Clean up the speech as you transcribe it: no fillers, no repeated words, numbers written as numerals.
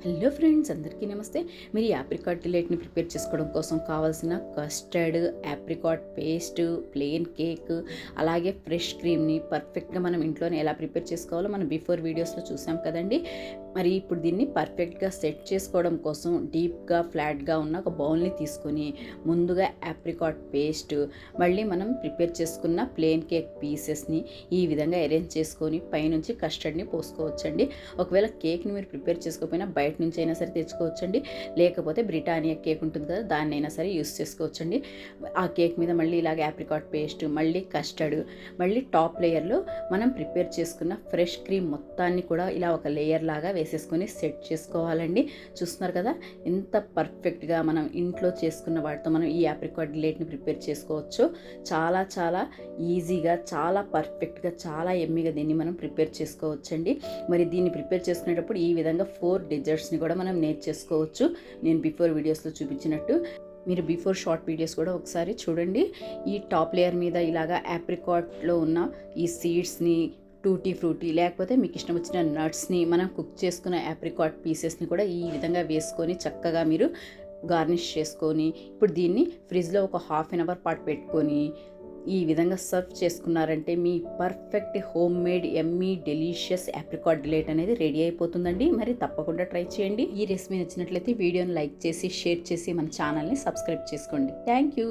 Hello friends, అందరికీ నమస్తే. మీరు ఈ ఆప్రికాట్ డిలైట్ని ప్రిపేర్ చేసుకోవడం కోసం కావాల్సిన custard, apricot paste, plain cake, అలాగే ఫ్రెష్ క్రీమ్ని పర్ఫెక్ట్గా మనం ఇంట్లోనే ఎలా ప్రిపేర్ చేసుకోవాలో మనం బిఫోర్ వీడియోస్లో చూసాం కదండి. మరి ఇప్పుడు దీన్ని పర్ఫెక్ట్గా సెట్ చేసుకోవడం కోసం డీప్గా ఫ్లాట్గా ఉన్న ఒక బౌల్ని తీసుకొని ముందుగా ఆప్రికాట్ పేస్ట్, మళ్ళీ మనం ప్రిపేర్ చేసుకున్న ప్లెయిన్ కేక్ పీసెస్ని ఈ విధంగా అరేంజ్ చేసుకొని పైనుంచి కస్టర్డ్ని పోసుకోవచ్చండి. ఒకవేళ కేక్ని మీరు ప్రిపేర్ చేసుకోకపోయినా బయట నుంచి అయినా సరే తెచ్చుకోవచ్చండి, లేకపోతే బ్రిటానియా కేక్ ఉంటుంది కదా, దాన్ని అయినా సరే యూస్ చేసుకోవచ్చండి. ఆ కేక్ మీద మళ్ళీ ఇలాగ ఆప్రికాట్ పేస్ట్, మళ్ళీ కస్టర్డ్, మళ్ళీ టాప్ లేయర్లో మనం ప్రిపేర్ చేసుకున్న ఫ్రెష్ క్రీమ్ మొత్తాన్ని కూడా ఇలా ఒక లేయర్ లాగా వేసేసుకొని సెట్ చేసుకోవాలండి. చూస్తున్నారు కదా ఎంత పర్ఫెక్ట్గా మనం ఇంట్లో చేసుకున్న వాటితో మనం ఈ ఆప్రికాట్ డిలైట్ని ప్రిపేర్ చేసుకోవచ్చు. చాలా చాలా ఈజీగా, చాలా పర్ఫెక్ట్గా, చాలా ఎమ్మీగా దీన్ని మనం ప్రిపేర్ చేసుకోవచ్చండి. మరి దీన్ని ప్రిపేర్ చేసుకునేటప్పుడు ఈ విధంగా 4 డిజర్ట్స్ని కూడా మనం నేర్చేసుకోవచ్చు. నేను బిఫోర్ వీడియోస్లో చూపించినట్టు మీరు బిఫోర్ షార్ట్ వీడియోస్ కూడా ఒకసారి చూడండి. ఈ టాప్ లేయర్ మీద ఇలాగా ఆప్రికాట్లో ఉన్న ఈ సీడ్స్ని, టూటీ ఫ్రూటీ, లేకపోతే మీకు ఇష్టం వచ్చిన నట్స్ని, మనం కుక్ చేసుకున్న ఆప్రికాట్ పీసెస్ని కూడా ఈ విధంగా వేసుకొని చక్కగా మీరు గార్నిష్ చేసుకొని ఇప్పుడు దీన్ని ఫ్రిడ్జ్లో ఒక హాఫ్ అన్ అవర్ పాటు పెట్టుకొని ఈ విధంగా సర్వ్ చేసుకున్నారంటే మీ perfect home made yummy delicious apricot delight అనేది రెడీ అయిపోతుందండి. మరి తప్పకుండా ట్రై చేయండి. ఈ రెసిపీ నచ్చినట్లయితే వీడియోని లైక్ చేసి, షేర్ చేసి మన ఛానల్ని సబ్స్క్రైబ్ చేసుకోండి. Thank you.